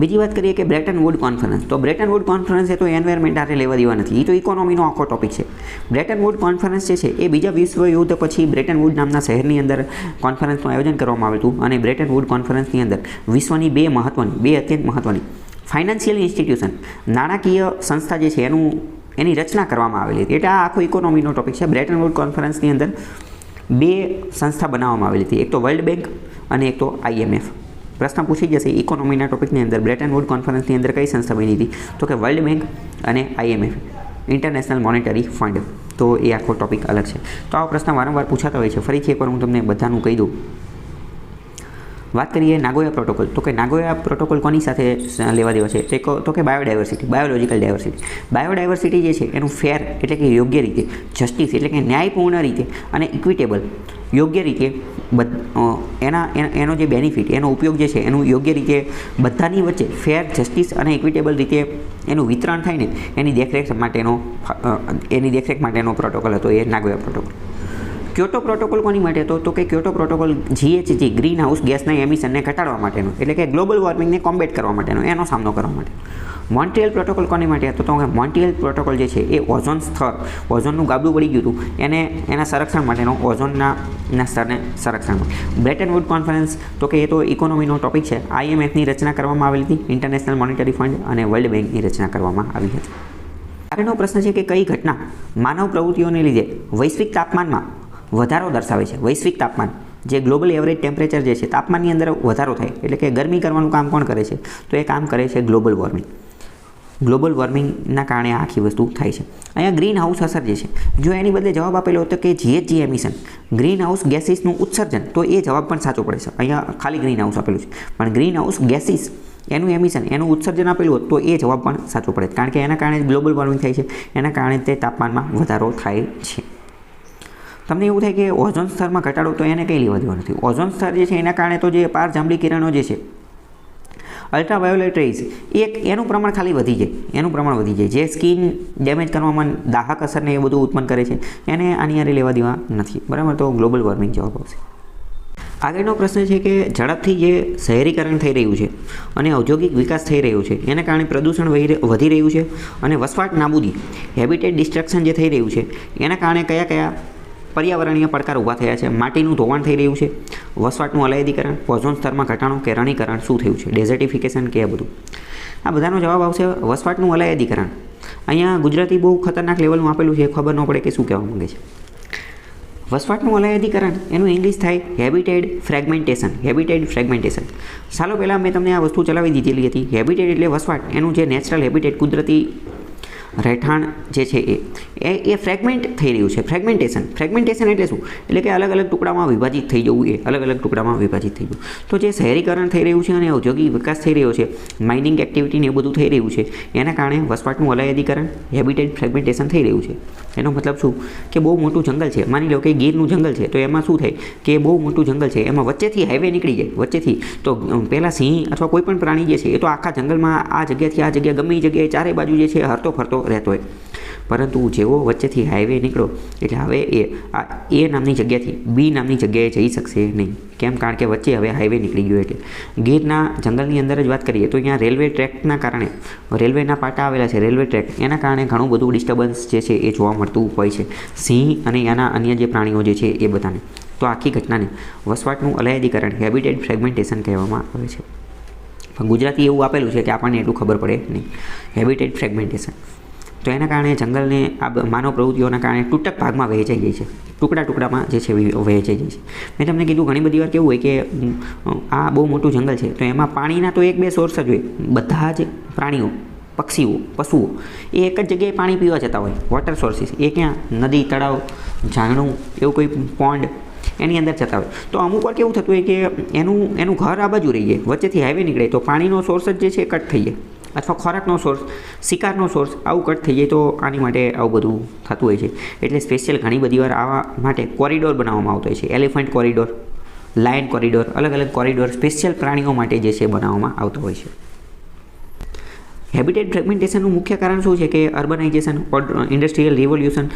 બીજી વાત કરીએ કે બ્રેટન વુડ કોન્ફરન્સ. તો બ્રેટન વુડ કોન્ફરન્સ એ તો એન્વાયરમેન્ટ આરે લેવા દેવા નથી, એ તો ઇકોનોમીનો આખો ટોપિક છે. બ્રેટન વુડ કોન્ફરન્સ જે છે એ બીજા વિશ્વયુદ્ધ પછી બ્રેટન વુડ નામના શહેરની અંદર કોન્ફરન્સનું આયોજન કરવામાં આવ્યું હતું. અને બ્રેટન વુડ કોન્ફરન્સની અંદર વિશ્વની બે અત્યંત મહત્ત્વની ફાઇનાન્શિયલ ઇન્સ્ટિટ્યુશન, નાણાકીય સંસ્થા જે છે એની રચના કરવામાં આવેલી હતી. એટલે આ આખો ઇકોનોમીનો ટોપિક છે. બ્રેટન વુડ કોન્ફરન્સની અંદર બે સંસ્થા બનાવવામાં આવેલી હતી, એક તો વર્લ્ડ બેંક અને એક તો IMF. પ્રશ્ન પૂછી જશે ઇકોનોમીના ટોપિકની અંદર બ્રેટન વુડ કોન્ફરન્સની અંદર કઈ સંસ્થા બની હતી? તો કે વર્લ્ડ બેંક અને IMF, ઇન્ટરનેશનલ મોનેટરી ફંડ. તો એ આખો ટોપિક અલગ છે. તો આ પ્રશ્ન વારંવાર પૂછાતા હોય છે. ફરીથી એકવાર હું તમને બધાનું કહી દઉં. વાત કરીએ નાગોયા પ્રોટોકોલ. તો કે નાગોયા પ્રોટોકોલ કોની સાથે લેવા દેવા છે? તો કે બાયોડાયવર્સિટી, બાયોલોજિકલ ડાયવર્સિટી. બાયોડાયવર્સિટી જે છે એનું ફેર એટલે કે યોગ્ય રીતે, જસ્ટિસ એટલે કે ન્યાયપૂર્ણ રીતે અને ઇક્વિટેબલ યોગ્ય રીતે એનો જે બેનિફિટ, એનો ઉપયોગ જે છે એનું યોગ્ય રીતે બધાની વચ્ચે ફેર, જસ્ટિસ અને ઇક્વિટેબલ રીતે એનું વિતરણ થાય ને એની દેખરેખ માટેનો પ્રોટોકોલ હતો એ નાગોયા પ્રોટોકોલ. ક્યોટો પ્રોટોકોલ કોની માટે હતો? તો કે Kyoto protocol GHG green house ગેસના એમિશનને ઘટાડવા માટેનો, એટલે કે ગ્લોબલ વોર્મિંગને કોમ્બેટ કરવા માટેનો, એનો સામનો કરવા માટે. મોન્ટ્રીયલ પ્રોટોકોલ કોની માટે હતો? તો કે મોન્ટ્રીયલ પ્રોટોકોલ જે છે એ ઓઝોન સ્તર, ઓઝોનનું ગાબડું પડી ગયું હતું એને એના સંરક્ષણ માટેનો, ઓઝોનના સ્તરને સંરક્ષણ માટે. બ્રેટન વુડ કોન્ફરન્સ, તો કે એ તો ઇકોનોમીનો ટોપિક છે. IMFની રચના કરવામાં આવેલી હતી, ઇન્ટરનેશનલ મોનેટરી ફંડ, અને વર્લ્ડ બેંકની રચના કરવામાં આવી હતી. આગળનો પ્રશ્ન છે કે કઈ ઘટના માનવ પ્રવૃત્તિઓને લીધે વૈશ્વિક તાપમાનમાં વધારો દર્શાવે છે? વૈશ્વિક તાપમાન, જે ગ્લોબલ એવરેજ ટેમ્પરેચર જે છે, તાપમાનની અંદર વધારો થાય, એટલે કે ગરમી કરવાનું કામ કોણ કરે છે? તો એ કામ કરે છે ગ્લોબલ વોર્મિંગ. ગ્લોબલ વોર્મિંગના કારણે આખી વસ્તુ થાય છે. અહીંયા ગ્રીન હાઉસ અસર જે છે, જો એની બદલે જવાબ આપેલો હતો કે GHG એમિશન, ગ્રીન હાઉસ ગેસીસનું ઉત્સર્જન, તો એ જવાબ પણ સાચો પડે છે. અહીંયા ખાલી ગ્રીન હાઉસ આપેલું છે, પણ ગ્રીન હાઉસ ગેસીસ એનું એમિશન, એનું ઉત્સર્જન આપેલું હોત તો એ જવાબ પણ સાચો પડે, કારણ કે એના કારણે ગ્લોબલ વોર્મિંગ થાય છે, એના કારણે તે તાપમાનમાં વધારો થાય છે. તમને એવું થાય કે ઓઝોન સ્તરમાં ઘટાડો, તો એને કંઈ લેવા દેવા નથી. ઓઝોન સ્તર જે છે એના કારણે તો જે પાર જાંબલી કિરણો જે છે, અલ્ટ્રાવાયોલેટ રેઝ, એનું પ્રમાણ ખાલી વધી જાય, એનું પ્રમાણ વધી જાય, જે સ્કિન ડેમેજ કરવામાં, દાહક અસરને એ બધું ઉત્પન્ન કરે છે, એને આની હારે લેવા દેવા નથી. બરાબર, તો ગ્લોબલ વોર્મિંગ જવાબ આવશે. આગળનો પ્રશ્ન છે કે ઝડપથી જે શહેરીકરણ થઈ રહ્યું છે અને ઔદ્યોગિક વિકાસ થઈ રહ્યો છે એના કારણે પ્રદૂષણ વધી રહ્યું છે અને વસવાટ નાબૂદી, હેબિટેટ ડિસ્ટ્રક્શન જે થઈ રહ્યું છે એના કારણે કયા કયા પર્યાવરણીય પડકાર ઊભા થયા છે? માટીનું ધોવાણ થઈ રહ્યું છે, વસવાટનું અલાયદીકરણ, ઓઝોન સ્તરમાં ઘટાડો કે રણીકરણ શું થયું છે, ડેઝર્ટિફિકેશન કે આ બધું? આ બધાનો જવાબ આવશે વસવાટનું અલાયદીકરણ. અહીંયા ગુજરાતી બહુ ખતરનાક લેવલનું આપેલું છે, ખબર ન પડે કે શું કહેવા માંગે છે. વસવાટનું અલાયદીકરણ એનું ઇંગ્લિશ થાય હેબિટેટ ફ્રેગમેન્ટેશન. Habitat fragmentation. ચાલો પહેલાં મેં તમને આ વસ્તુ ચલાવી દીધેલી હતી. હેબિટેટ એટલે વસવાટ, એનું જે નેચરલ હેબિટેટ, કુદરતી રહેઠાણ જે છે એ ફ્રેગમેન્ટ થઈ રહ્યું છે. ફ્રેગમેન્ટેશન એટલે શું? એટલે કે અલગ અલગ ટુકડામાં વિભાજિત થઈ જવું, એ અલગ અલગ ટુકડામાં વિભાજિત થઈ જવું. તો જે શહેરીકરણ થઈ રહ્યું છે અને ઔદ્યોગિક વિકાસ થઈ રહ્યો છે, માઇનિંગ એક્ટિવિટીને એ બધું થઈ રહ્યું છે, એના કારણે વસવાટનું અલાયદીકરણ, હેબિટેટ ફ્રેગમેન્ટેશન થઈ રહ્યું છે. એનો મતલબ શું? કે બહુ મોટું જંગલ છે, માની લો કે ગીરનું જંગલ છે, તો એમાં શું થાય કે બહુ મોટું જંગલ છે, એમાં વચ્ચેથી હાઈવે નીકળી જાય, વચ્ચેથી તો પહેલાં સિંહ અથવા કોઈ પણ પ્રાણી જે છે એ તો આખા જંગલમાં આ જગ્યાથી આ જગ્યા ગમે એ જગ્યાએ ચારે બાજુ જે છે હરતો ફરતો રહેતો હોય. પરંતુ જેવો વચ્ચેથી હાઈવે નીકળો એટલે હવે એ નામની જગ્યાથી બી નામની જગ્યાએ જઈ શકશે નહીં. કેમ? કારણ કે વચ્ચે હવે હાઈવે નીકળી ગયો. એટલે ગીરના જંગલની અંદર જ વાત કરીએ તો અહીંયા રેલવે ટ્રેકના કારણે, રેલવેના પાટા આવેલા છે, રેલવે ટ્રેક, એના કારણે ઘણું બધું ડિસ્ટર્બન્સ જે છે એ જોવા મળતું હોય છે સિંહ અને એના અન્ય જે પ્રાણીઓ જે છે એ બધાને. તો આખી ઘટનાને વસવાટનું અલાયદીકરણ, હેબિટેટ ફ્રેગમેન્ટેશન કહેવામાં આવે છે. પણ ગુજરાતી એવું આપેલું છે કે આપણને એટલું ખબર પડે નહીં. Habitat fragmentation. તો એના કારણે જંગલને આ માનવ પ્રવૃત્તિઓના કારણે તૂટક ભાગમાં વહેંચાઈ જાય છે, ટુકડામાં જે છે વહેંચાઈ જાય છે. મેં તમને કીધું ઘણી બધી વાર કેવું હોય કે આ બહુ મોટું જંગલ છે તો એમાં પાણીના તો 1-2 સોર્સ જ હોય. બધા જ પ્રાણીઓ, પક્ષીઓ, પશુઓ એ એક જ જગ્યાએ પાણી પીવા જતા હોય. વોટર સોર્સિસ એ ક્યાં? નદી, તળાવ, ઝારણું, એવું કોઈ પોન્ડ, એની અંદર જતા હોય. તો અમુક વાર કેવું થતું હોય કે એનું ઘર આ બાજુ રહી જાય, વચ્ચેથી હાઈવે નીકળે તો પાણીનો સોર્સ જ જે છે કટ થઈ જાય, અથવા ખોરાકનો સોર્સ, શિકારનો સોર્સ આવું કટ થઈ જાય. તો આની માટે આવું બધું થતું હોય છે. એટલે સ્પેશિયલ ઘણી બધી વાર આવા માટે કોરિડોર બનાવવામાં આવતો હોય છે. એલિફન્ટ કોરિડોર, લાયન કોરિડોર, અલગ અલગ કોરિડોર સ્પેશિયલ પ્રાણીઓ માટે જે છે બનાવવામાં આવતો હોય છે. હેબિટેટ ફ્રેગમેન્ટેશનનું મુખ્ય કારણ શું છે? કે અર્બનાઇઝેશન, ઇન્ડસ્ટ્રીયલ રિવોલ્યુશન,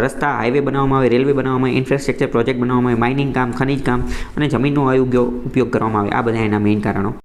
રસ્તા, હાઈવે બનાવવામાં આવે, રેલવે બનાવવામાં આવે, ઇન્ફ્રાસ્ટ્રક્ચર પ્રોજેક્ટ બનાવવામાં આવે, માઇનિંગ કામ, ખનિજ કામ અને જમીનનો અયોગ્ય ઉપયોગ કરવામાં આવે. આ બધા એના મેઇન કારણો